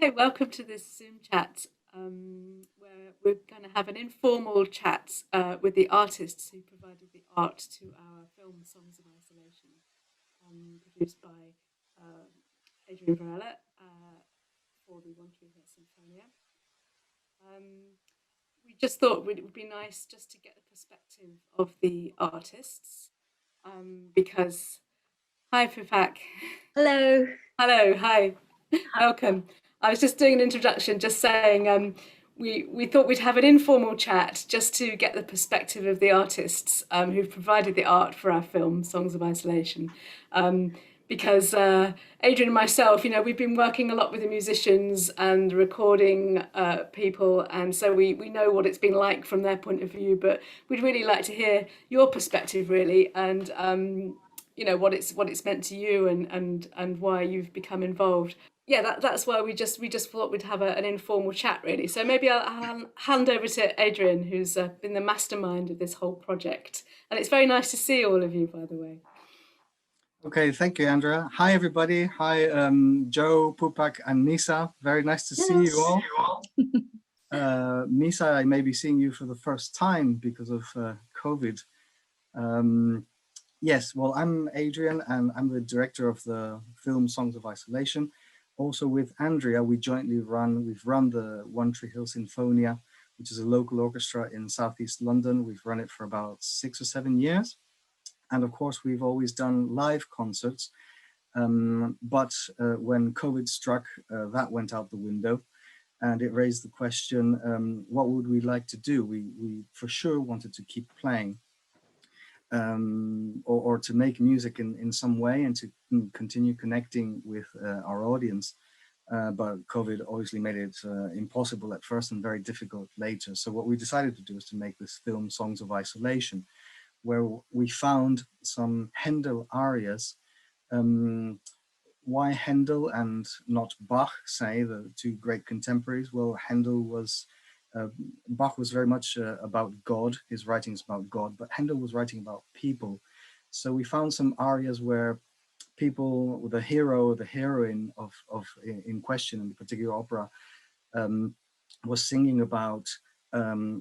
Okay, welcome to this Zoom chat where we're going to have an informal chat with the artists who provided the art to our film Songs of Isolation, produced by Adrian Varela for the One Tree Hill Sinfonia. We just thought it would be nice just to get the perspective of the artists because, hi Pupak. Hello. Hello, hi, welcome. I was just doing an introduction, just saying we thought we'd have an informal chat just to get the perspective of the artists who've provided the art for our film, Songs of Isolation. Because Adrian and myself, we've been working a lot with the musicians and recording people, and so we know what it's been like from their point of view, but we'd really like to hear your perspective, really, and what it's meant to you and why you've become involved. Yeah, that's why we just thought we'd have an informal chat, really. So maybe I'll hand over to Adrian, who's been the mastermind of this whole project. And it's very nice to see all of you, by the way. Okay, thank you, Andrea. Hi, everybody. Hi, Joe, Pupak, and Misa. Very nice to see you all. Misa, I may be seeing you for the first time because of COVID. Yes, well, I'm Adrian, and I'm the director of the film Songs of Isolation. Also with Andrea, we've run the One Tree Hill Sinfonia, which is a local orchestra in Southeast London. We've run it for about 6 or 7 years. And of course, we've always done live concerts. But when COVID struck, that went out the window. And it raised the question, what would we like to do? We for sure wanted to keep playing. Or to make music in some way and to continue connecting with our audience. But COVID obviously made it impossible at first and very difficult later. So what we decided to do is to make this film Songs of Isolation, where we found some Handel arias. Why Handel and not Bach, say, the two great contemporaries? Well, Bach was very much about God, his writings about God, but Handel was writing about people. So we found some arias where people, the hero, the heroine in question in the particular opera, was singing about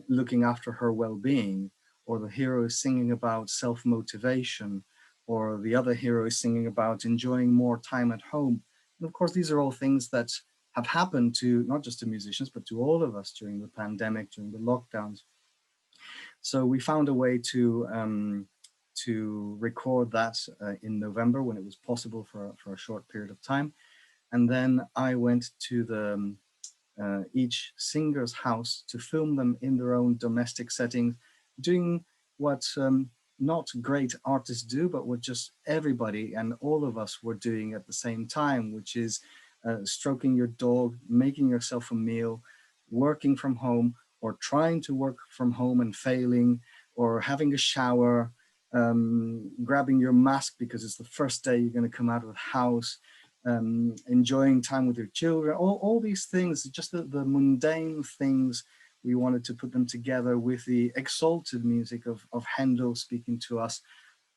looking after her well-being, or the hero is singing about self-motivation, or the other hero is singing about enjoying more time at home. And of course, these are all things that have happened to not just to musicians, but to all of us during the pandemic, during the lockdowns. So we found a way to record that in November when it was possible for a short period of time. And then I went to each singer's house to film them in their own domestic settings, doing what not great artists do, but what just everybody and all of us were doing at the same time, which is stroking your dog, making yourself a meal, working from home, or trying to work from home and failing, or having a shower, grabbing your mask because it's the first day you're going to come out of the house, enjoying time with your children, all these things, just the mundane things. We wanted to put them together with the exalted music of Handel speaking to us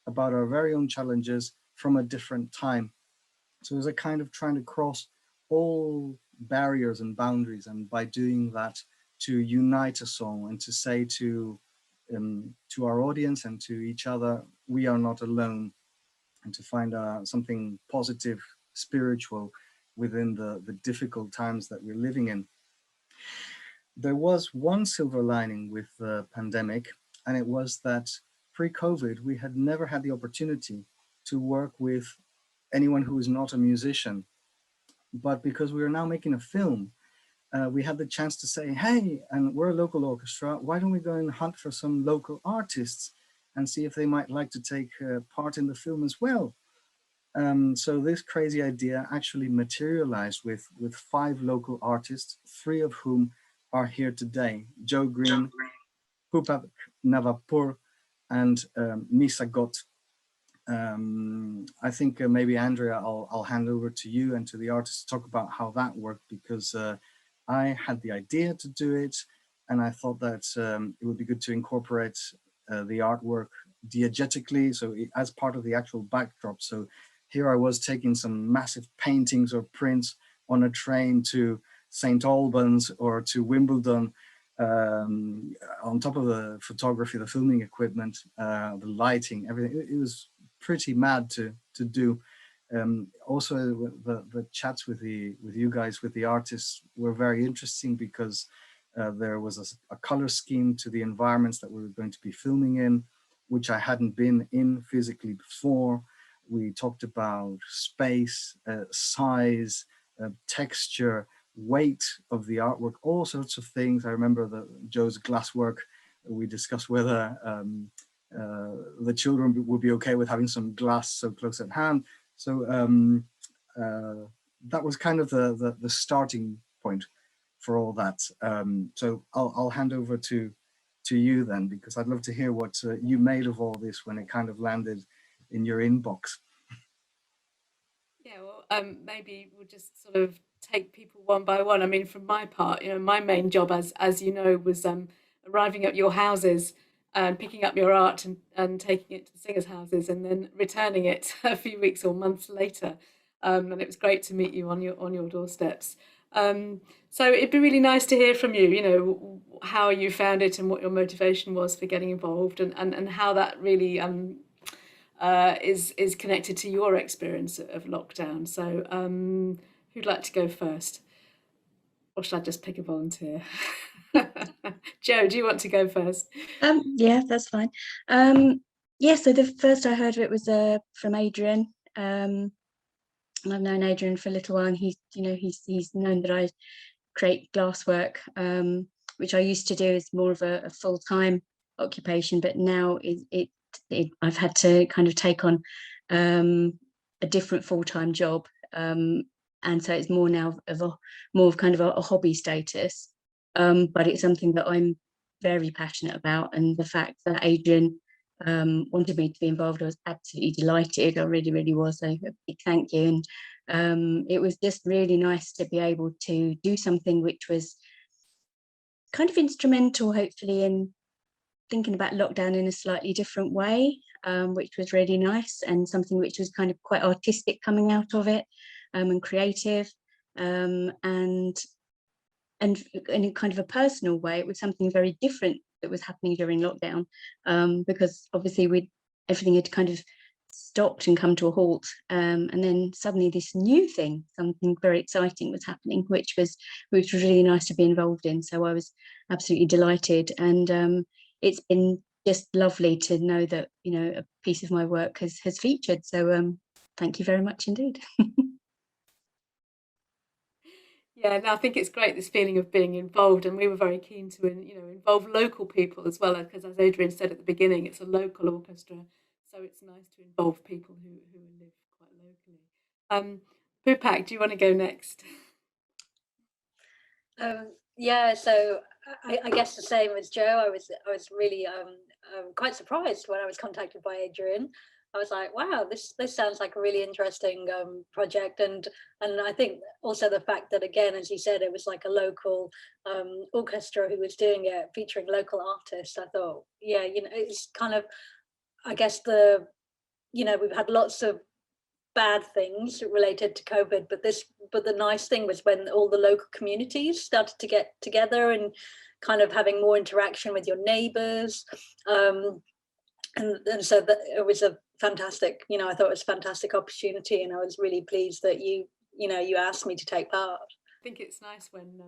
about our very own challenges from a different time. So it was a kind of trying to cross all barriers and boundaries, and by doing that, to unite a song and to say to our audience and to each other, we are not alone, and to find something positive, spiritual within the difficult times that we're living in. There was one silver lining with the pandemic, and it was that pre-COVID, we had never had the opportunity to work with anyone who is not a musician. But because we are now making a film, we had the chance to say, hey, and we're a local orchestra, why don't we go and hunt for some local artists and see if they might like to take part in the film as well. So this crazy idea actually materialized with 5 local artists, 3 of whom are here today: Joanne Green, Pupak Navabpour, and Misa Gott. I think maybe Andrea, I'll hand over to you and to the artists to talk about how that worked, because I had the idea to do it, and I thought that it would be good to incorporate the artwork diegetically, so as part of the actual backdrop. So here I was taking some massive paintings or prints on a train to St. Albans or to Wimbledon, on top of the photography, the filming equipment, the lighting, everything. It was pretty mad to do. Also, the chats with you guys, with the artists, were very interesting because there was a color scheme to the environments that we were going to be filming in, which I hadn't been in physically before. We talked about space, size, texture, weight of the artwork, all sorts of things. I remember Joe's glasswork. We discussed whether the children would be okay with having some glass so close at hand. So that was kind of the starting point for all that. So I'll hand over to you then, because I'd love to hear what you made of all this when it kind of landed in your inbox. Yeah, well, maybe we'll just sort of take people one by one. I mean, from my part, my main job, as you know, was arriving at your houses and picking up your art and taking it to the singers' houses and then returning it a few weeks or months later. And it was great to meet you on your doorsteps. So it'd be really nice to hear from you, how you found it and what your motivation was for getting involved, and how that really is connected to your experience of lockdown. So who'd like to go first? Or should I just pick a volunteer? Joe, do you want to go first? Yeah, that's fine. Yeah, so the first I heard of it was from Adrian. And I've known Adrian for a little while, and he's known that I create glasswork, which I used to do as more of a full-time occupation, but now I've had to kind of take on a different full-time job, and so it's more now of kind of a hobby status, but it's something that I'm very passionate about, and the fact that Adrian wanted me to be involved, I was absolutely delighted. I really, really was. So a big thank you. And it was just really nice to be able to do something which was kind of instrumental, hopefully, in thinking about lockdown in a slightly different way, which was really nice, and something which was kind of quite artistic coming out of it, and creative, and in kind of a personal way. It was something very different that was happening during lockdown, because obviously everything had kind of stopped and come to a halt, and then suddenly this new thing, something very exciting, was happening, which was really nice to be involved in. So I was absolutely delighted, and it's been just lovely to know that a piece of my work has featured. So thank you very much indeed. Yeah, no, I think it's great, this feeling of being involved, and we were very keen to involve local people as well, because as Adrian said at the beginning, it's a local orchestra, so it's nice to involve people who live quite locally. Pupak, do you want to go next? Yeah, so I guess the same as Joe. I was really quite surprised when I was contacted by Adrian. I was like, wow, this sounds like a really interesting project, and I think also the fact that, again, as you said, it was like a local orchestra who was doing it, featuring local artists. I thought, yeah, it's kind of, I guess we've had lots of bad things related to COVID, but the nice thing was when all the local communities started to get together and kind of having more interaction with your neighbors. And so that it was a fantastic, I thought it was a fantastic opportunity, and I was really pleased that you asked me to take part. I think it's nice when,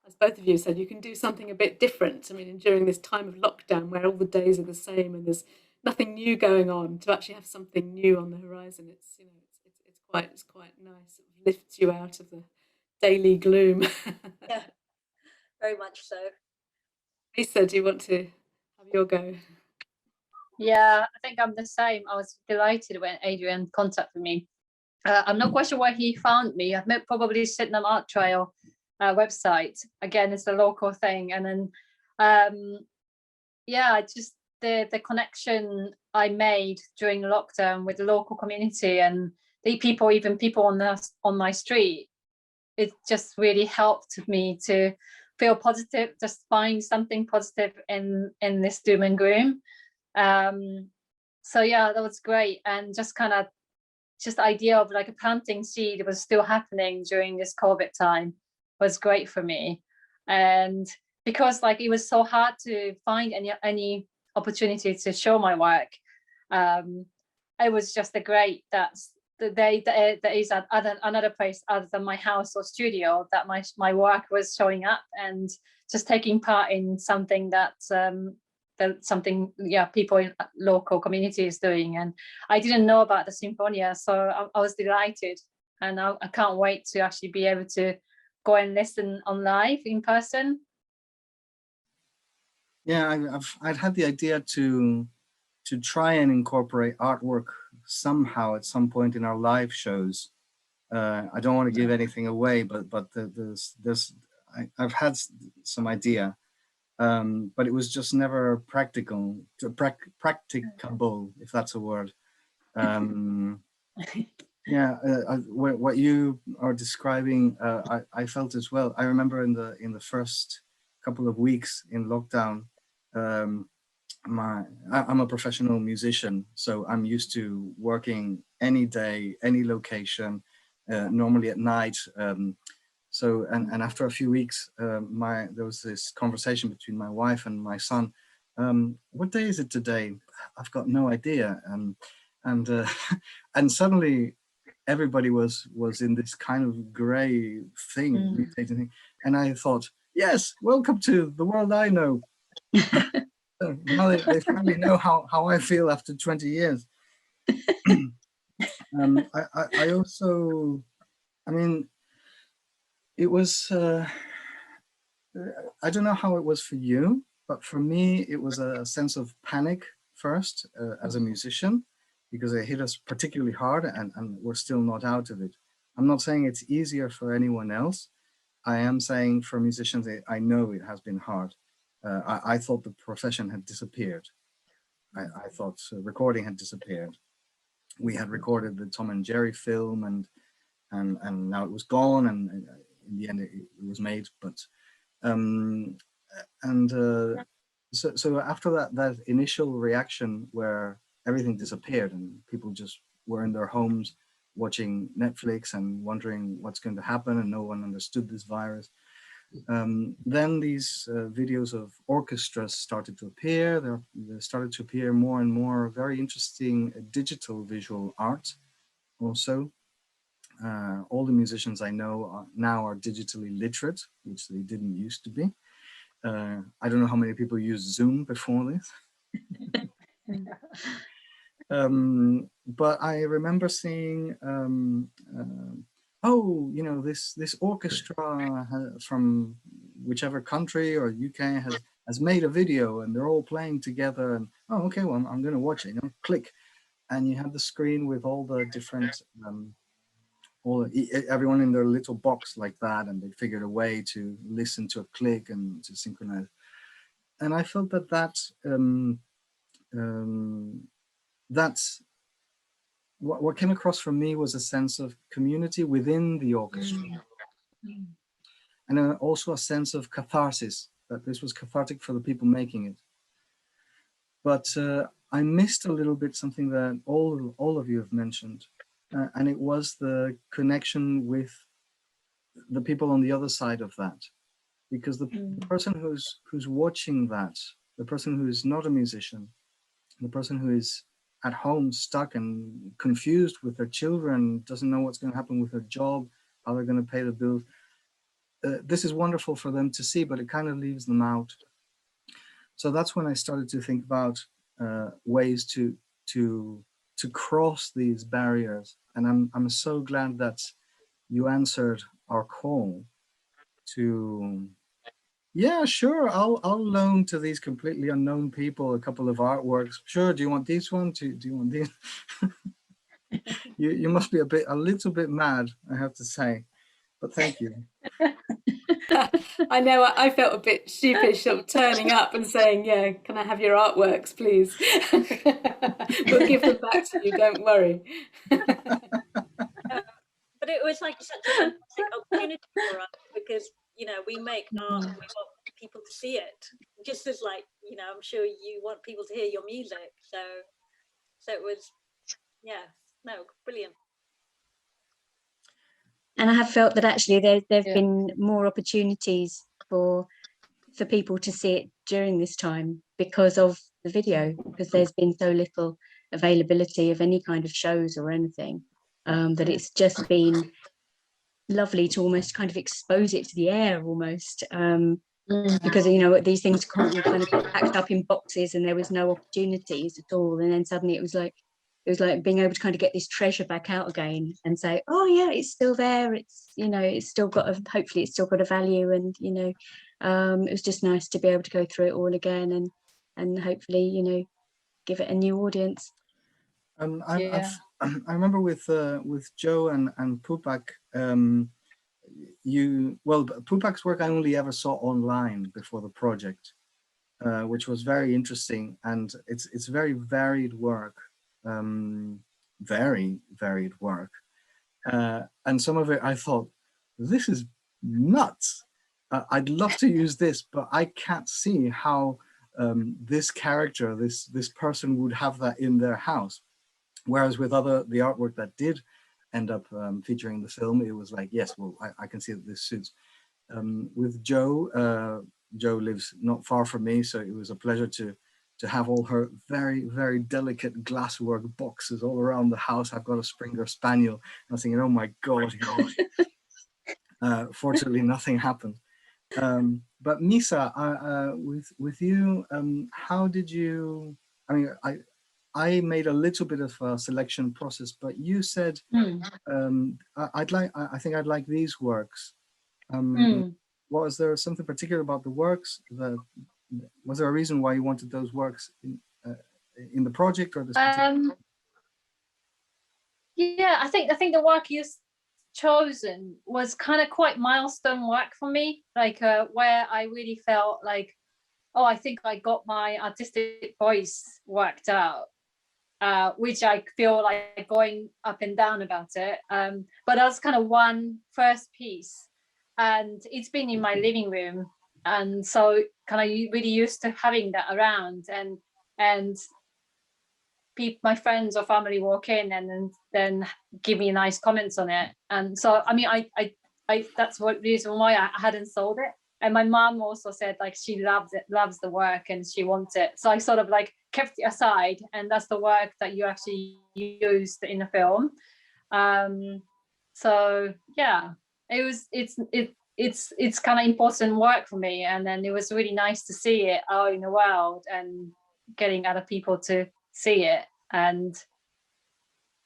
as both of you said, you can do something a bit different. I mean, during this time of lockdown where all the days are the same and there's nothing new going on, to actually have something new on the horizon, it's quite nice. It lifts you out of the daily gloom. Yeah, very much so. Lisa, do you want to have your go? Yeah, I think I'm the same. I was delighted when Adrian contacted me. I'm not quite sure why he found me. I've probably Sydenham Art Trail website. Again, it's a local thing. And then, yeah, just the connection I made during lockdown with the local community and the people, even people on my street, it just really helped me to feel positive, just find something positive in this doom and gloom. So yeah, that was great. And just the idea of like a planting seed was still happening during this COVID time was great for me. And because like it was so hard to find any opportunity to show my work, it was just great that there is another place other than my house or studio that my work was showing up, and just taking part in something that people in local community is doing. And I didn't know about the Sinfonia, so I was delighted, and I can't wait to actually be able to go and listen on live in person. Yeah, I'd had the idea to try and incorporate artwork somehow at some point in our live shows. I don't want to give anything away, but I've had some idea, but it was just never practicable, if that's a word. Yeah, what you are describing, I felt as well. I remember in the first couple of weeks in lockdown, I'm a professional musician, so I'm used to working any day, any location, normally at night. So after a few weeks, there was this conversation between my wife and my son. What day is it today? I've got no idea. And suddenly everybody was in this kind of gray thing, mutating thing. And I thought, yes, welcome to the world I know. So now they finally know how I feel after 20 years. I also, I mean, it was, I don't know how it was for you, but for me, it was a sense of panic first as a musician, because it hit us particularly hard, and we're still not out of it. I'm not saying it's easier for anyone else. I am saying for musicians, I know it has been hard. I thought the profession had disappeared. I thought recording had disappeared. We had recorded the Tom and Jerry film, and now it was gone, and in the end it was made. But so after that initial reaction where everything disappeared and people just were in their homes watching Netflix and wondering what's going to happen, and no one understood this virus. Then these videos of orchestras started to appear. There started to appear more and more very interesting digital visual art also. All the musicians I know now are digitally literate, which they didn't used to be. I don't know how many people used Zoom before this. But I remember seeing this orchestra from whichever country or UK has made a video, and they're all playing together, and oh, okay, well, I'm going to watch it. Click, and you have the screen with all the different everyone in their little box like that, and they figured a way to listen to a click and to synchronize. And I felt that's what came across from me was a sense of community within the orchestra, and also a sense of catharsis, that this was cathartic for the people making it. But I missed a little bit something that all of you have mentioned, and it was the connection with the people on the other side of that, because the person who's watching that, the person who is not a musician, the person who is at home stuck and confused with their children, doesn't know what's going to happen with their job, how they're going to pay the bills. This is wonderful for them to see, but it kind of leaves them out. So that's when I started to think about ways to cross these barriers. And I'm so glad that you answered our call to, yeah, sure, I'll loan to these completely unknown people a couple of artworks. Sure, do you want this one? Do you want this? you must be a little bit mad, I have to say, but thank you. I know I felt a bit sheepish of turning up and saying, yeah, can I have your artworks, please? We'll give them back to you, don't worry. But it was like such a fantastic opportunity for us, because we make art and we want people to see it, just as I'm sure you want people to hear your music. So it was, yeah, no, brilliant. And I have felt that actually there've Yeah. been more opportunities for people to see it during this time because of the video, because there's been so little availability of any kind of shows or anything, that it's just been lovely to almost kind of expose it to the air almost, because you know these things were kind of packed up in boxes and there was no opportunities at all, and then suddenly it was like being able to kind of get this treasure back out again and say, oh yeah, it's still there, it's, you know, it's still got a, hopefully it's still got a value, and you know, it was just nice to be able to go through it all again and hopefully, you know, give it a new audience. Yeah. I remember with Joe and Pupak, Pupak's work I only ever saw online before the project, which was very interesting, and it's very varied work, very varied work, and some of it I thought, this is nuts. I'd love to use this, but I can't see how this character, this person would have that in their house. Whereas with the artwork that did end up featuring the film, it was like, yes, well, I can see that this suits. With Joe, Joe lives not far from me, so it was a pleasure to have all her very, very delicate glasswork boxes all around the house. I've got a Springer Spaniel. I was thinking, oh my God. Fortunately, nothing happened. But Misa, with you, how did you, I mean, I made a little bit of a selection process, but you said, I think I'd like these works. Was there something particular about the works? Was there a reason why you wanted those works in the project, or this? Yeah, I think the work you chosen was kind of quite milestone work for me, like where I really felt like, oh, I think I got my artistic voice worked out, which I feel like going up and down about it. But that's kind of one first piece, and it's been in my living room, and so kind of really used to having that around, and my friends or family walk in and then give me nice comments on it. And so I mean, I that's what reason why I hadn't sold it. And my mom also said like she loves the work and she wants it. So I sort of like kept it aside, and that's the work that you actually used in the film. So yeah, it's kind of important work for me, and then it was really nice to see it out in the world and getting other people to see it. And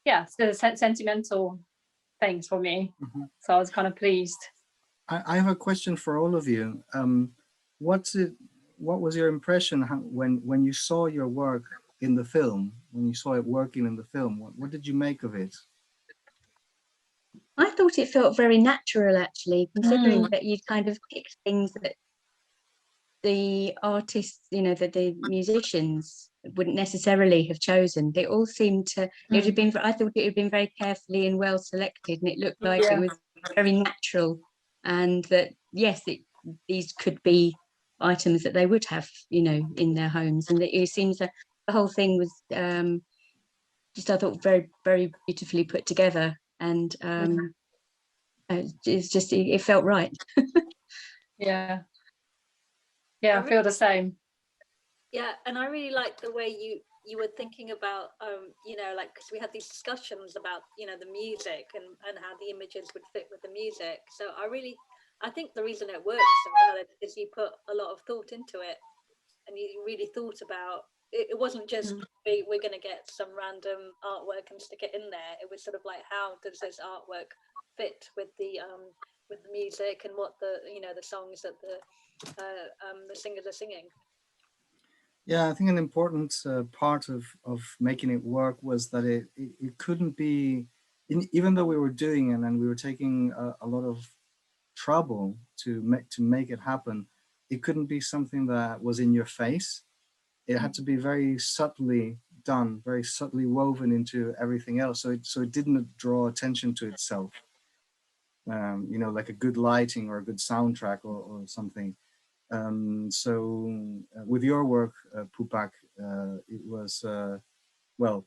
yeah, it's the sentimental things for me. So I was kind of pleased. I have a question for all of you. What was your impression when you saw your work in the film, when you saw it working in the film? What did you make of it? I thought it felt very natural, actually, considering that you'd kind of picked things that the artists, you know, that the musicians wouldn't necessarily have chosen. They all seemed to, it would have been, I thought it had been very carefully and well selected, and it looked like it was very natural, and that, yes, these could be items that they would have, you know, in their homes. And it seems that the whole thing was just, I thought, very, very beautifully put together. And it's just, it felt right. Yeah, I feel the same. Yeah, and I really liked the way you were thinking about you know, like, because we had these discussions about, you know, the music and how the images would fit with the music. So I think the reason it works so well is you put a lot of thought into it, and you really thought about it. It wasn't just we're going to get some random artwork and stick it in there. It was sort of like, how does this artwork fit with the music, and what the, you know, the songs that the singers are singing. Yeah, I think an important part of making it work was that it couldn't be, even though we were doing it and we were taking a lot of trouble to make it happen, it couldn't be something that was in your face. It had to be very subtly done, very subtly woven into everything else, so it didn't draw attention to itself. You know, like a good lighting or a good soundtrack or something. So with your work, Pupak, it was well,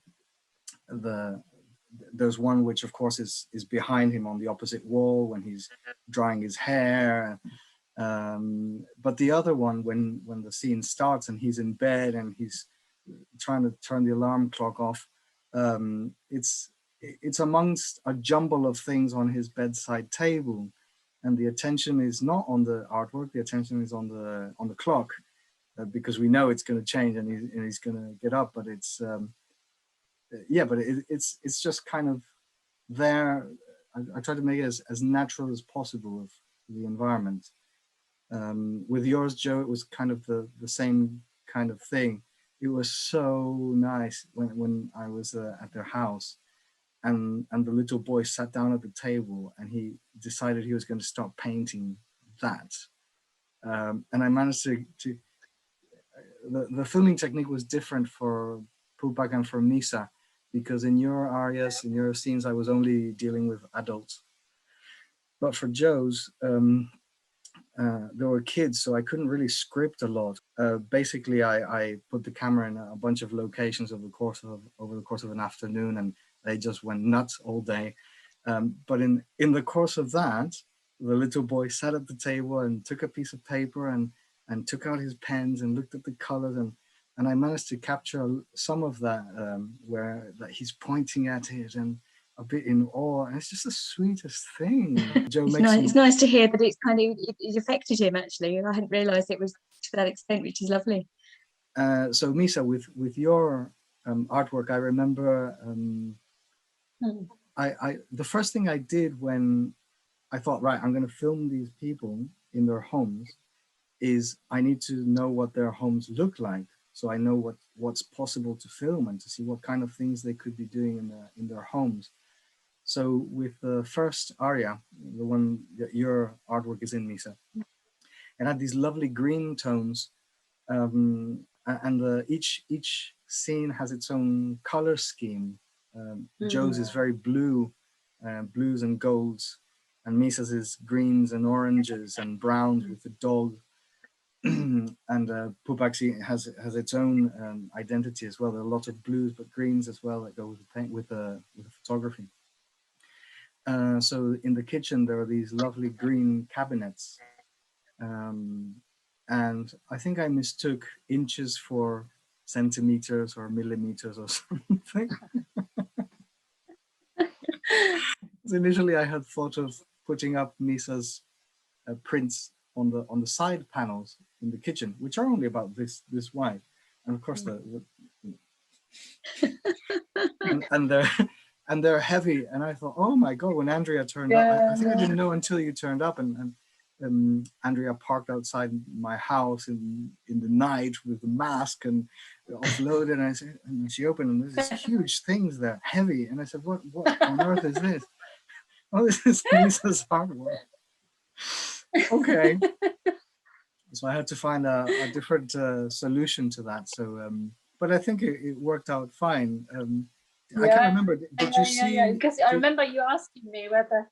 there's one which of course is behind him on the opposite wall when he's drying his hair. But the other one, when the scene starts and he's in bed and he's trying to turn the alarm clock off, it's amongst a jumble of things on his bedside table, and the attention is not on the artwork, the attention is on the clock, because we know it's going to change and he's going to get up. But it's yeah, but it's just kind of there. I try to make it as natural as possible of the environment. With yours, Joe, it was kind of the same kind of thing. It was so nice when I was at their house, and the little boy sat down at the table and he decided he was going to start painting that. And I managed to the filming technique was different for Pupak and for Misa, because in your areas, in your scenes, I was only dealing with adults. But for Joe's, there were kids, so I couldn't really script a lot. Basically, I put the camera in a bunch of locations over the course of an afternoon, and they just went nuts all day. But in the course of that, the little boy sat at the table and took a piece of paper and took out his pens and looked at the colors, and I managed to capture some of that, where that he's pointing at it and a bit in awe, and it's just the sweetest thing. Joe it's nice to hear that it's kind of it affected him. Actually, I hadn't realised it was to that extent, which is lovely. So Misa, with your artwork, I remember the first thing I did when I thought, right, I'm going to film these people in their homes, is I need to know what their homes look like, so I know what's possible to film and to see what kind of things they could be doing in their homes. So with the first aria, the one that your artwork is in, Misa, it had these lovely green tones, and each scene has its own color scheme. Joe's is very blue, blues and golds, and Misa's is greens and oranges and browns with the dog. And Pupak's has its own identity as well. There are lots of blues but greens as well that go with the paint, with the photography. So in the kitchen there are these lovely green cabinets, and I think I mistook inches for centimeters or millimeters or something. So initially I had thought of putting up Misa's prints on the side panels in the kitchen, which are only about this wide, and of course and they're heavy. And I thought, oh my God, when Andrea turned up, I think I didn't know until you turned up, and Andrea parked outside my house in the night with the mask and offloaded, and I said, and she opened, and there's these huge things there, heavy, and I said, what on earth is this? Oh, this is Misa's artwork. Okay. So I had to find a different solution to that. So, but I think it worked out fine. I can't remember. Did you see? Yeah, because I remember you asking me whether.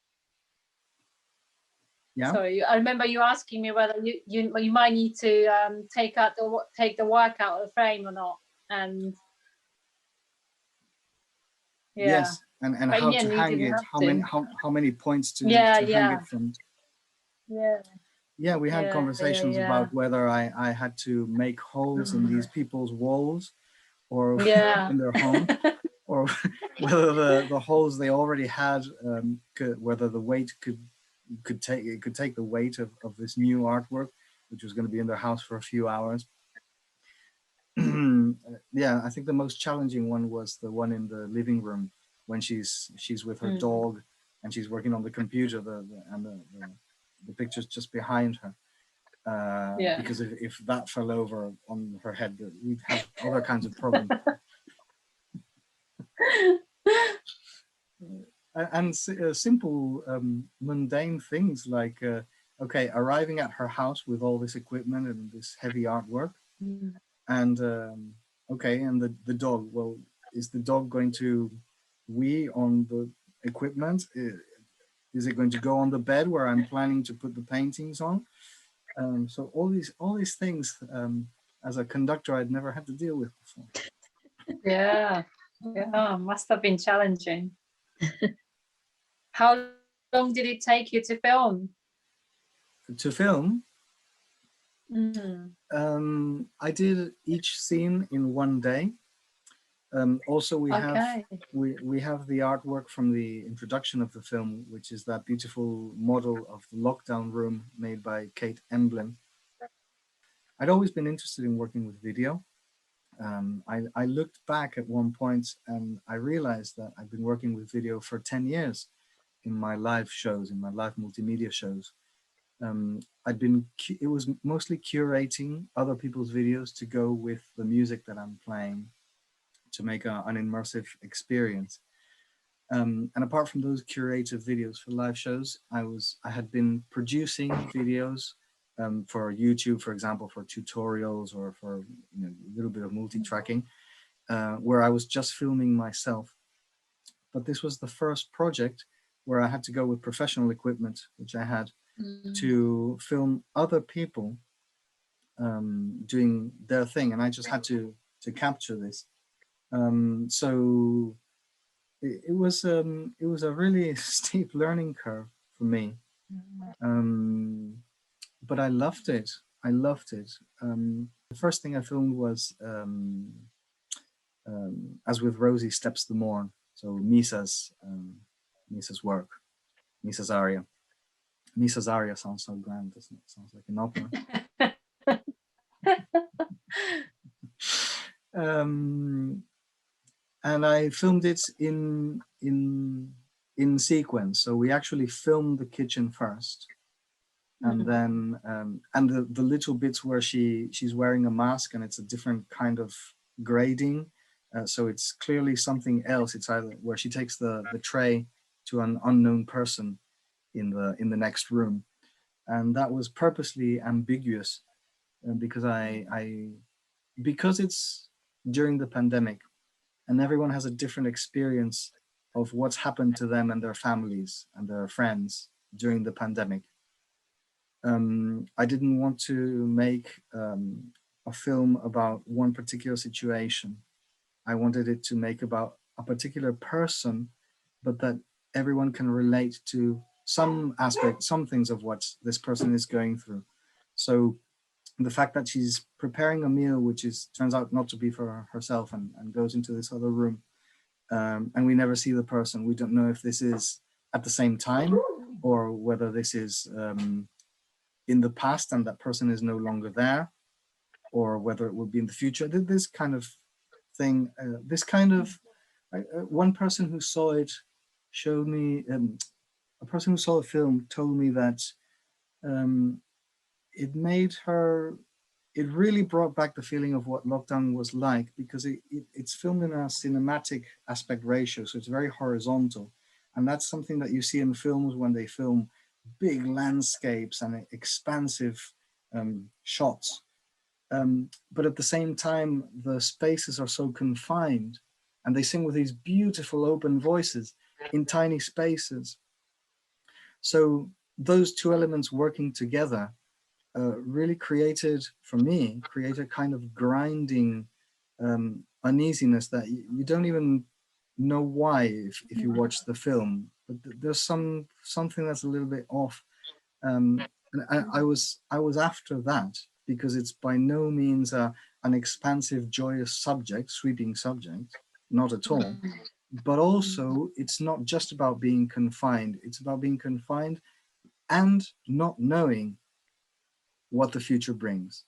Yeah. Sorry, I remember you asking me whether you might need to take the work out of the frame or not, and yeah. Yes, and how to hang it, how many points to hang it from. Yeah. Yeah, we had conversations about whether I had to make holes in these people's walls or in their home, or whether the holes they already had, whether the weight could take the weight of this new artwork, which was going to be in their house for a few hours. Yeah, I think the most challenging one was the one in the living room when she's with her dog and she's working on the computer, the picture's just behind her, because if that fell over on her head, we'd have other kinds of problems. And simple mundane things like okay, arriving at her house with all this equipment and this heavy artwork, and okay, and the dog, well, is the dog going to wee on the equipment? Is it going to go on the bed where I'm planning to put the paintings on? So all these things, as a conductor, I'd never had to deal with before. Yeah, must have been challenging. How long did it take you to film? To film, Mm, I did each scene in one day. Also, we okay. have the artwork from the introduction of the film, which is that beautiful model of the lockdown room made by Kate Emblem. I'd always been interested in working with video. I looked back at one point and I realized that I've been working with video for 10 years in my live shows, in my live multimedia shows. It was mostly curating other people's videos to go with the music that I'm playing to make an immersive experience. And apart from those curated videos for live shows, I had been producing videos for YouTube, for example, for tutorials or for a little bit of multi-tracking, where I was just filming myself. But this was the first project where I had to go with professional equipment, which I had, to film other people doing their thing, and I just had to capture this. So it was a really steep learning curve for me, but I loved it. I loved it. The first thing I filmed was As With Rosie Steps the Morn, so Misa's work, Misa's aria. Misa's aria sounds so grand, doesn't it? It sounds like an opera. And I filmed it in sequence. So we actually filmed the kitchen first, and then and the little bits where she's wearing a mask and it's a different kind of grading. So it's clearly something else. It's either where she takes the tray to an unknown person in the next room, and that was purposely ambiguous because because it's during the pandemic and everyone has a different experience of what's happened to them and their families and their friends during the pandemic. I didn't want to make a film about one particular situation. I wanted it to make about a particular person, but that everyone can relate to some aspect, some things of what this person is going through. So the fact that she's preparing a meal, which turns out not to be for herself, and goes into this other room, and we never see the person. We don't know if this is at the same time or whether this is in the past and that person is no longer there, or whether it will be in the future. This kind of thing, one person who saw it showed me, a person who saw the film told me that it really brought back the feeling of what lockdown was like, because it's filmed in a cinematic aspect ratio, so it's very horizontal. And that's something that you see in films when they film big landscapes and expansive shots. But at the same time, the spaces are so confined, and they sing with these beautiful open voices in tiny spaces. So those two elements working together really created kind of grinding uneasiness that you don't even know why if you watch the film, but there's something that's a little bit off. And I was after that, because it's by no means an expansive, joyous subject, sweeping subject, not at all. But also, it's not just about being confined. It's about being confined and not knowing what the future brings,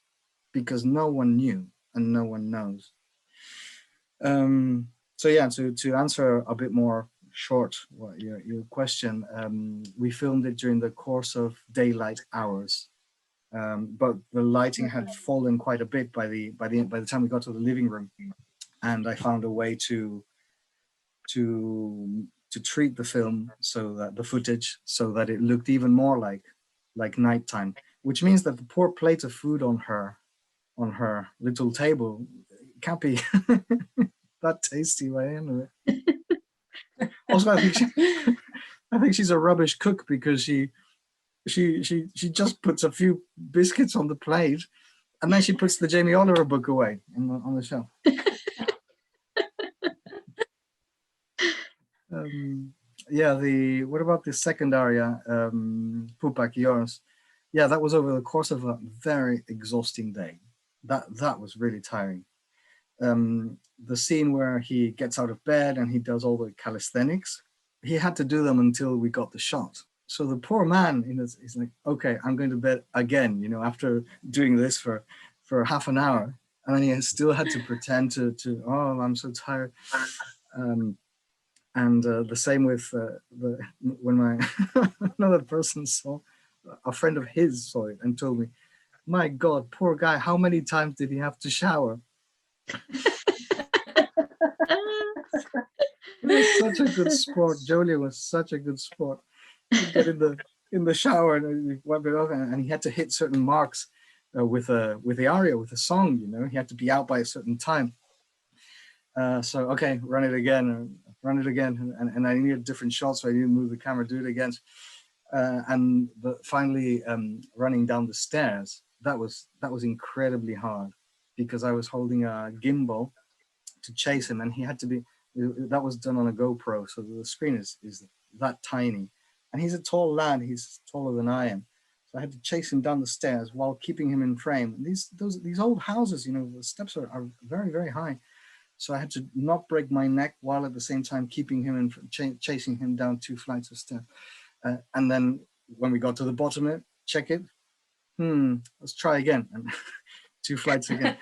because no one knew and no one knows. So yeah, to answer a bit more short your question, we filmed it during the course of daylight hours, but the lighting had fallen quite a bit by the time we got to the living room, and I found a way to treat the film, so that the footage, so that it looked even more like nighttime, which means that the poor plate of food on her little table can't be that tasty by the end of it. Also, I think she's a rubbish cook, because she just puts a few biscuits on the plate, and then she puts the Jamie Oliver book away on the shelf. Yeah, what about the second aria, Pupak, yours? Yeah, that was over the course of a very exhausting day. That was really tiring. The scene where he gets out of bed and he does all the calisthenics, he had to do them until we got the shot. So the poor man, he's like, okay, I'm going to bed again, after doing this for half an hour. And then he still had to pretend to oh, I'm so tired. And the same with when my another person saw, a friend of his saw it and told me, my God, poor guy, how many times did he have to shower? He was such a good sport. Jolien was such a good sport. He'd get in the shower and he'd wipe it off, and he had to hit certain marks with the aria, with the song. He had to be out by a certain time. So okay, run it again, and I needed different shots, so I didn't move the camera, do it again, and finally running down the stairs. That was incredibly hard because I was holding a gimbal to chase him, and he had to be. That was done on a GoPro, so the screen is that tiny, and he's a tall lad. He's taller than I am, so I had to chase him down the stairs while keeping him in frame. These old houses, the steps are very, very high. So I had to not break my neck while at the same time keeping him and chasing him down 2 flights of stairs. And then when we got to the bottom of it, check it. Let's try again. And 2 flights again.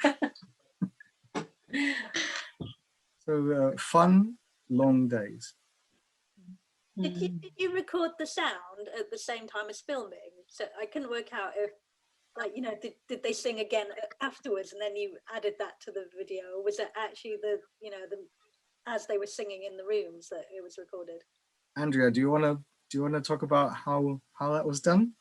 So fun, long days. Did you record the sound at the same time as filming? So I couldn't work out if, did they sing again afterwards and then you added that to the video, or was it actually the as they were singing in the rooms that it was recorded? Andrea, do you want to talk about how that was done?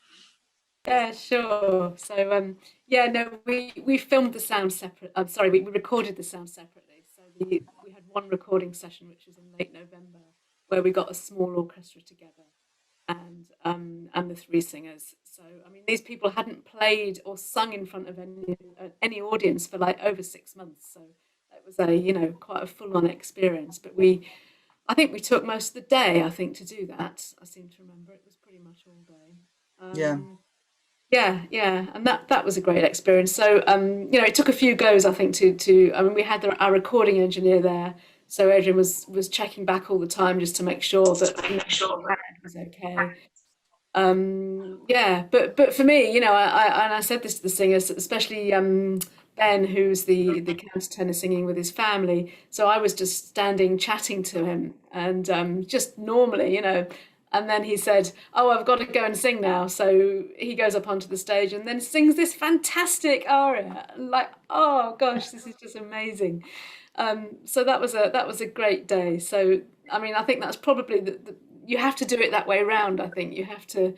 Yeah, sure. So yeah, no, we filmed the sound separate. I'm sorry, we recorded the sound separately. So we had one recording session, which was in late November, where we got a small orchestra together, and the 3 singers. So I mean, these people hadn't played or sung in front of any audience for like over 6 months. So it was a quite a full-on experience. But I think we took most of the day, I think, to do that. I seem to remember it was pretty much all day. Yeah. Yeah, and that was a great experience. So it took a few goes, I think, to I mean, we had our recording engineer there, so Adrian was checking back all the time just to make sure that it was okay. Yeah, but for me, I said this to the singers, especially Ben, who's the countertenor singing with his family. So I was just standing chatting to him, and just normally, and then he said, "Oh, I've got to go and sing now." So he goes up onto the stage and then sings this fantastic aria. Like, oh gosh, this is just amazing. So that was a great day. So I mean, I think that's probably you have to do it that way around. I think you have to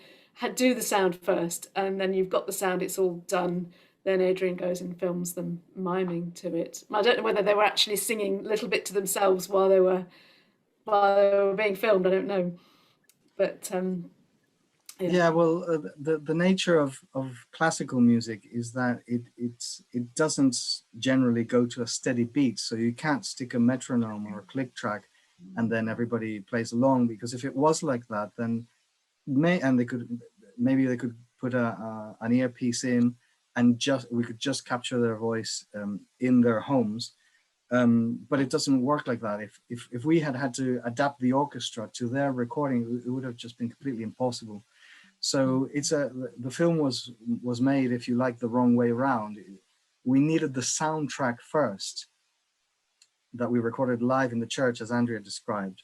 do the sound first, and then you've got the sound. It's all done. Then Adrian goes and films them miming to it. I don't know whether they were actually singing a little bit to themselves while they were being filmed. I don't know. But yeah, well, the nature of classical music is that it doesn't generally go to a steady beat, so you can't stick a metronome or a click track and then everybody plays along, because if it was like that, then maybe they could put an earpiece in and we could just capture their voice in their homes. But it doesn't work like that. If we had to adapt the orchestra to their recording, it would have just been completely impossible. So the film was made, if you like, the wrong way around. We needed the soundtrack first that we recorded live in the church, as Andrea described.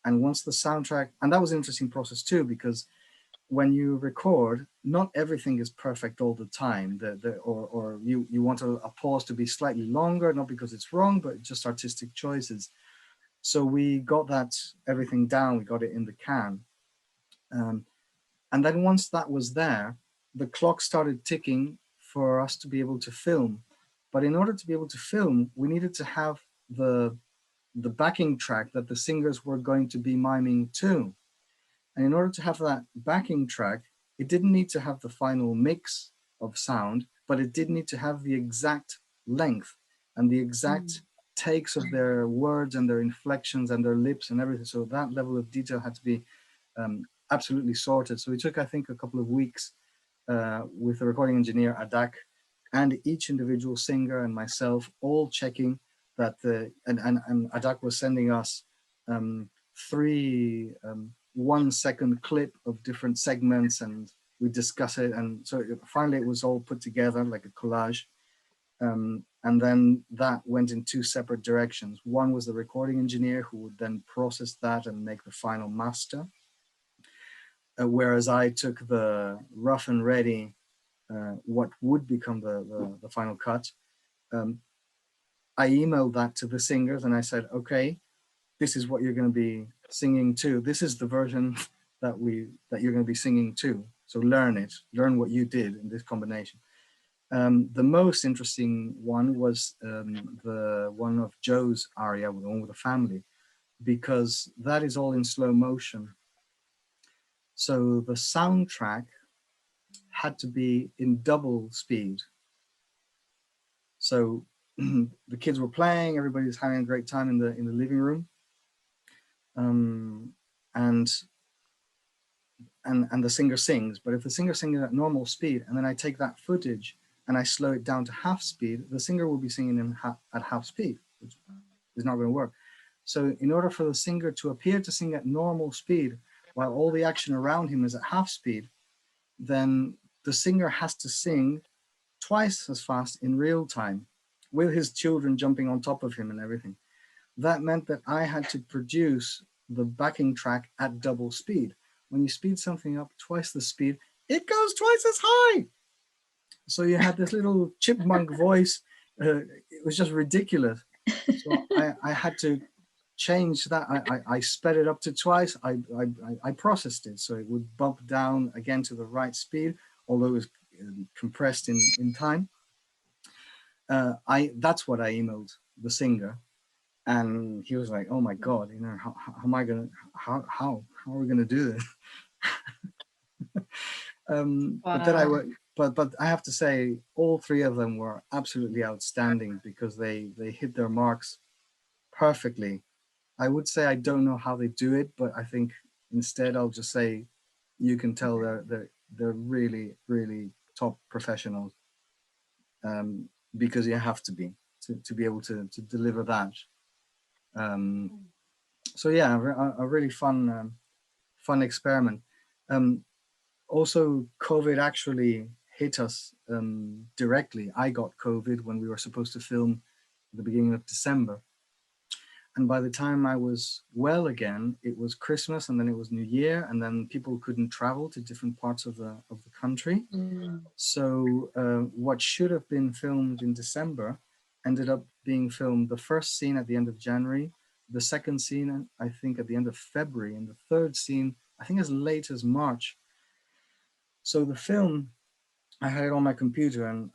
And once the soundtrack, and that was an interesting process too, because when you record, not everything is perfect all the time. Or you want a pause to be slightly longer, not because it's wrong, but just artistic choices. So we got everything down, we got it in the can. And then once that was there, the clock started ticking for us to be able to film. But in order to be able to film, we needed to have the backing track that the singers were going to be miming to. And in order to have that backing track, it didn't need to have the final mix of sound, but it did need to have the exact length and the exact takes of their words and their inflections and their lips and everything. So that level of detail had to be absolutely sorted. So it took, I think, a couple of weeks with the recording engineer, Adak, and each individual singer and myself, all checking that and Adak was sending us 3 1-second clip of different segments, and we discuss it. And so finally it was all put together like a collage. And then that went in 2 separate directions. One was the recording engineer who would then process that and make the final master. Whereas I took the rough and ready, what would become the final cut. I emailed that to the singers and I said, okay, this is what you're going to be singing to. This is the version that you're going to be singing to. So learn it, learn what you did in this combination. The most interesting one was the one of Joe's aria, the one with the family, because that is all in slow motion. So the soundtrack had to be in double speed. So the kids were playing, everybody's having a great time in the living room, and the singer sings. But if the singer sings at normal speed, and then I take that footage and I slow it down to half speed, the singer will be singing at half speed, which is not going to work. So in order for the singer to appear to sing at normal speed while all the action around him is at half speed, then the singer has to sing twice as fast in real time with his children jumping on top of him and everything. That meant that I had to produce the backing track at double speed. When you speed something up twice the speed, it goes twice as high. So you had this little chipmunk voice. It was just ridiculous. So I had to change that. I sped it up to twice. I processed it so it would bump down again to the right speed, although it was compressed in time. That's what I emailed the singer, and he was like, "Oh my God, you know, how am I gonna how are we gonna do this?" But then but I have to say, all 3 of them were absolutely outstanding because they hit their marks perfectly. I would say I don't know how they do it, but I think instead I'll just say you can tell they're really, really top professionals, because you have to be to be able to deliver that. So yeah, a really fun experiment. Also, COVID actually hit us directly. I got COVID when we were supposed to film at the beginning of December. And by the time I was well again, it was Christmas, and then it was New Year, and then people couldn't travel to different parts of the country. So what should have been filmed in December ended up being filmed, the first scene at the end of January, the second scene, I think, at the end of February, and the third scene, I think, as late as March. So the film, I had it on my computer, and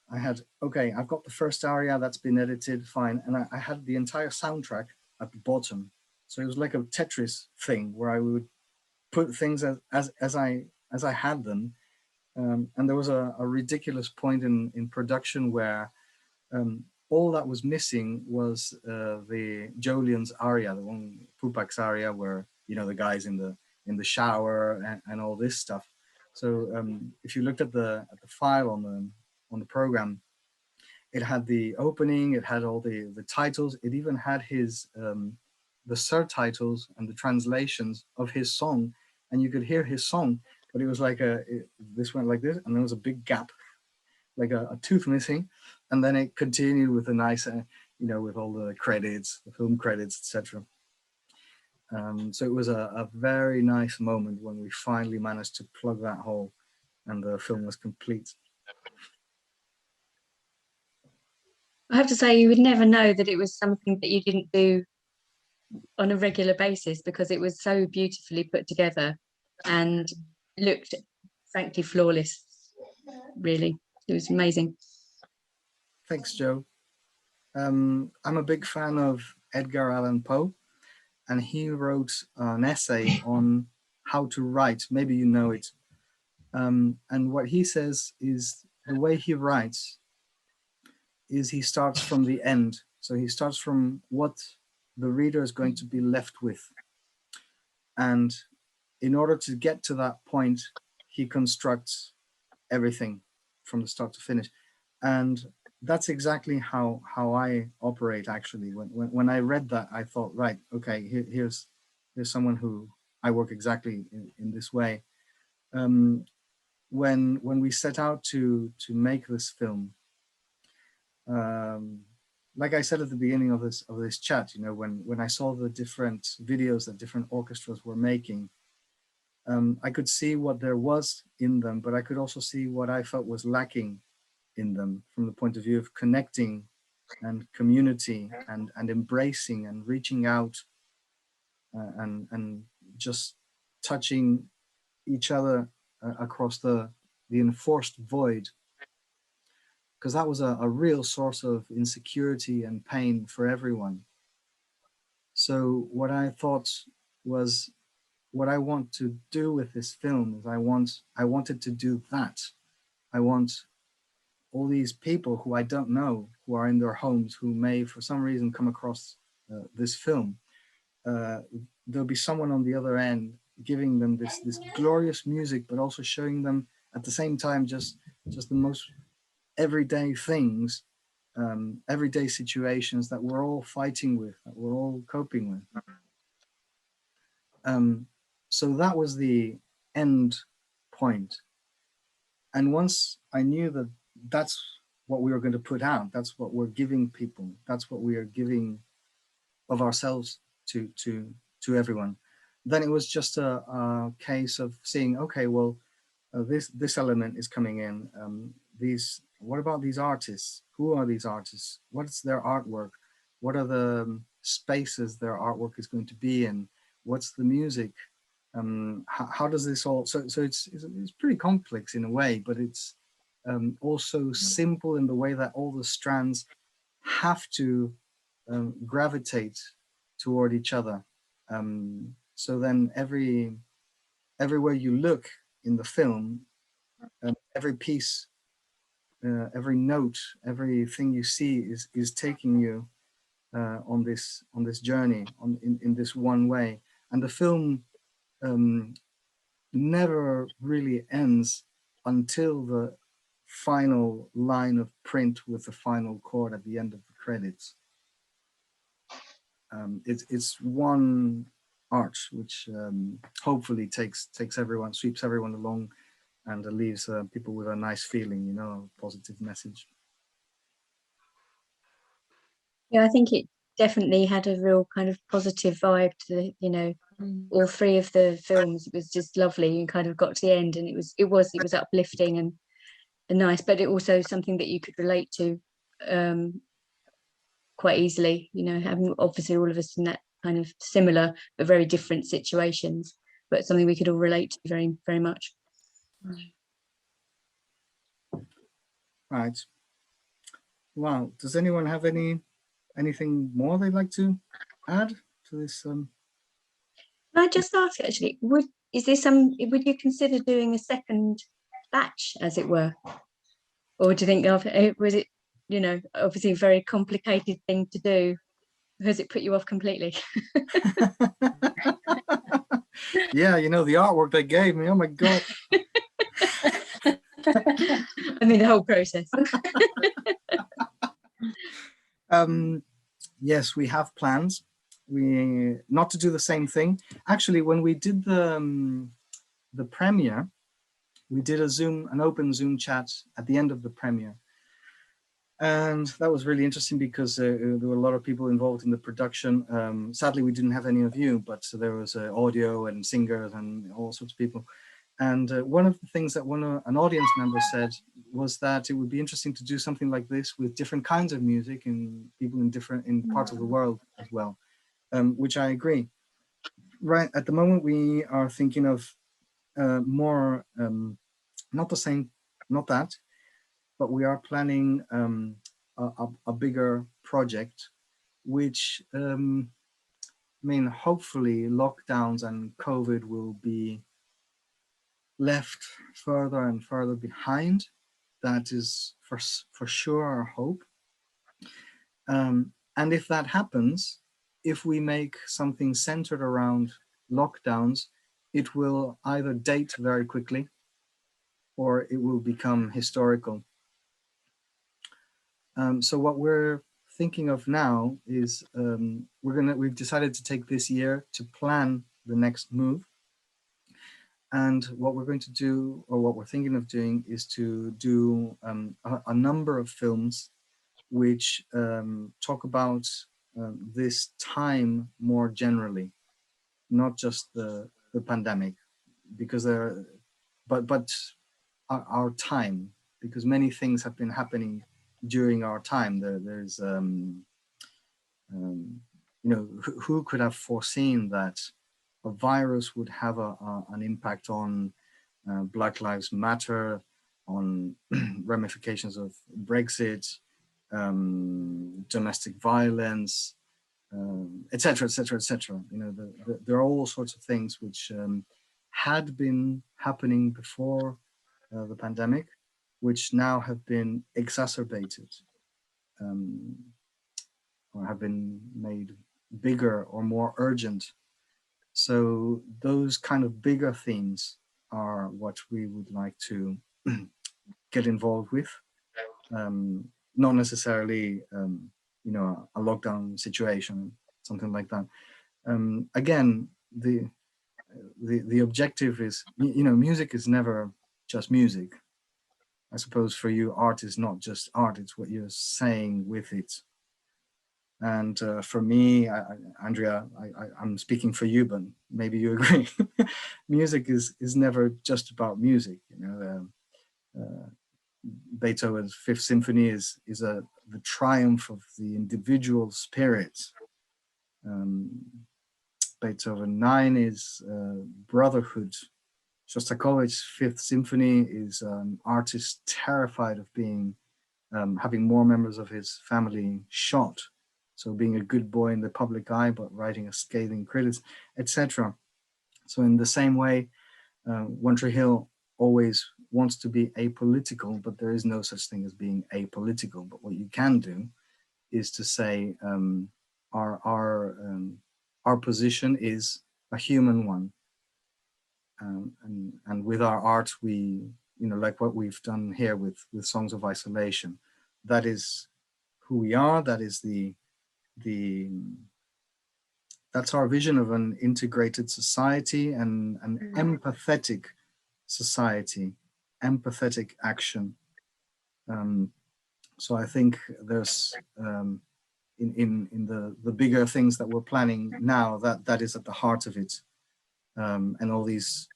I had, okay, I've got the first aria that's been edited, fine. And I had the entire soundtrack at the bottom. So it was like a Tetris thing where I would put things as I had them. And there was a ridiculous point in production where all that was missing was the Jolien's aria, the one Pupak's aria, where, you know, the guys in the shower and all this stuff. So if you looked at the file on the program, it had the opening, it had all the titles, it even had his the subtitles and the translations of his song, and you could hear his song, but it was like this went like this, and there was a big gap, like a tooth missing, and then it continued with a nice, you know, with all the credits, the film credits, etc. So it was a very nice moment when we finally managed to plug that hole, and the film was complete. I have to say, you would never know that it was something that you didn't do on a regular basis, because it was so beautifully put together and looked frankly flawless. Really, it was amazing. Thanks, Joe. I'm a big fan of Edgar Allan Poe, and he wrote an essay on how to write. Maybe you know it. And what he says is the way he writes is he starts from the end. So he starts from what the reader is going to be left with. And in order to get to that point, he constructs everything from the start to finish. And that's exactly how I operate, actually. When I read that, I thought, right, okay, here's someone who I work exactly in this way. When we set out to make this film, like I said at the beginning of this chat, you know, when I saw the different videos that different orchestras were making, I could see what there was in them, but I could also see what I felt was lacking in them from the point of view of connecting and community and embracing and reaching out and just touching each other across the enforced void, because that was a real source of insecurity and pain for everyone. So what I thought was, what I want to do with this film is I wanted to do that. I want all these people who I don't know, who are in their homes, who may for some reason come across this film, there'll be someone on the other end giving them this glorious music, but also showing them at the same time just the most everyday things, everyday situations that we're all fighting with, that we're all coping with. So that was the end point. And once I knew that that's what we were going to put out, that's what we're giving people, that's what we are giving of ourselves to everyone, then it was just a case of seeing, okay, well, this element is coming in. What about these artists? Who are these artists? What's their artwork? What are the spaces their artwork is going to be in? What's the music? How does this all? So it's pretty complex in a way, but it's also simple in the way that all the strands have to gravitate toward each other. So then everywhere you look in the film, every piece, every note, everything you see is taking you on this journey in this one way. And the film never really ends until the final line of print with the final chord at the end of the credits. It's one arch which hopefully sweeps everyone along and leaves people with a nice feeling, you know, a positive message. Yeah, I think it definitely had a real kind of positive vibe to the, you know, all three of the films. It was just lovely. You kind of got to the end and it was uplifting and nice, but it also something that you could relate to quite easily, you know, having obviously all of us in that kind of similar but very different situations, but something we could all relate to very, very much. Right. Wow. Does anyone have anything more they'd like to add to this? Can I just ask, actually, would you consider doing a second batch, as it were, or do you think was it, you know, obviously a very complicated thing to do? Has it put you off completely? Yeah, you know, the artwork they gave me, oh my God. I mean, the whole process. Yes, we have plans. We not to do the same thing. Actually, when we did the premiere, we did an open Zoom chat at the end of the premiere. And that was really interesting because there were a lot of people involved in the production. Sadly, we didn't have any of you, but there was audio and singers and all sorts of people. And one of the things that an audience member said was that it would be interesting to do something like this with different kinds of music and people in parts of the world as well, which I agree. Right at the moment, we are thinking of more, not the same, not that, but we are planning a bigger project, which I mean, hopefully lockdowns and COVID will be left further and further behind. That is for sure our hope. And if that happens, if we make something centered around lockdowns, it will either date very quickly or it will become historical. So what we're thinking of now is we've decided to take this year to plan the next move. And what we're going to do, or what we're thinking of doing, is to do a number of films which talk about this time more generally, not just the pandemic, because but our time, because many things have been happening during our time. There's you know, who could have foreseen that a virus would have an impact on Black Lives Matter, on ramifications of Brexit, domestic violence, etc., etc., etc. You know, there are all sorts of things which had been happening before the pandemic, which now have been exacerbated, or have been made bigger or more urgent. So those kind of bigger themes are what we would like to get involved with. Not necessarily, you know, a lockdown situation, something like that. Again, the objective is, you know, music is never just music. I suppose for you, art is not just art, it's what you're saying with it. And for me, Andrea, I'm speaking for you, but maybe you agree. Music is never just about music. You know, Beethoven's Fifth Symphony is the triumph of the individual spirit. Beethoven 9 is brotherhood. Shostakovich's Fifth Symphony is an artist terrified of being having more members of his family shot. So being a good boy in the public eye, but writing a scathing criticism, etc. So in the same way, One Tree Hill always wants to be apolitical, but there is no such thing as being apolitical. But what you can do is to say our position is a human one, and with our art, we, you know, like what we've done here with Songs of Isolation, that is who we are. That is that's our vision of an integrated society and an empathetic society, empathetic action. So I think there's in the bigger things that we're planning now, that is at the heart of it, and all these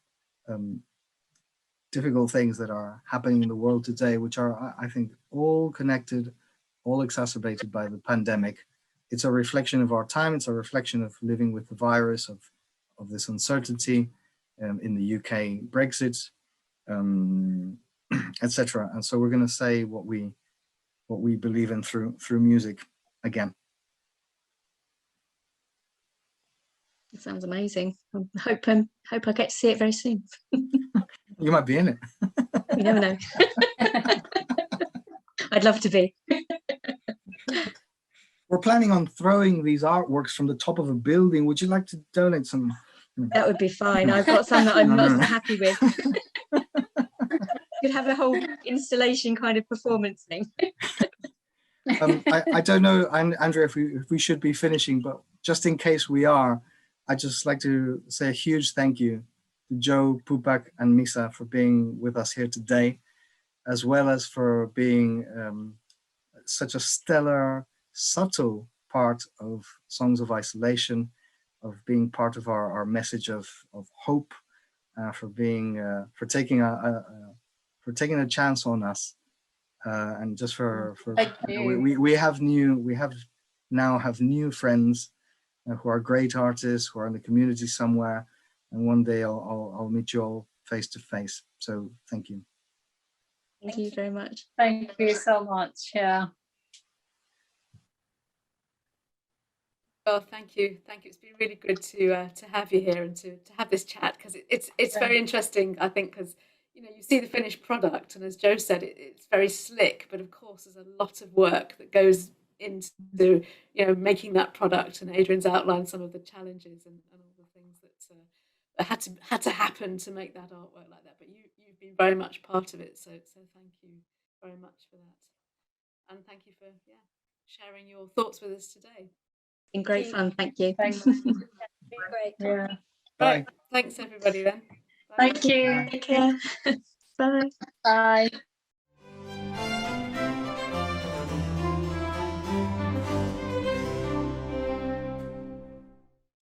difficult things that are happening in the world today, which are, I think, all connected, all exacerbated by the pandemic. It's a reflection of our time. It's a reflection of living with the virus, of this uncertainty in the UK, Brexit, etc. And so we're going to say what we believe in through music again. It sounds amazing. I hope I get to see it very soon. You might be in it. You never know. I'd love to be. We're planning on throwing these artworks from the top of a building. Would you like to donate some? That would be fine. I've got some that I'm not happy with. Could have a whole installation kind of performance thing. I don't know, Andrea, if we should be finishing, but just in case we are, I'd just like to say a huge thank you to Joe, Pupak, and Misa for being with us here today, as well as for being such a stellar, subtle part of Songs of Isolation, of being part of our message of hope, for taking a chance on us, and just for we now have new friends who are great artists, who are in the community somewhere, and one day I'll meet you all face to face. So thank you. Thank you very much. Thank you so much. Yeah. Well, thank you. It's been really good to have you here and to have this chat, because it's very interesting, I think, because you know, you see the finished product, and as Joe said, it's very slick, but of course there's a lot of work that goes into making that product, and Adrian's outlined some of the challenges and all the things that had to happen to make that artwork like that. But you've been very much part of it, so thank you very much for that, and thank you for sharing your thoughts with us today. Been great fun, thank you. Thanks. Great. Yeah. Right, thanks everybody then. Bye. Thank you. Take care. Bye. Bye.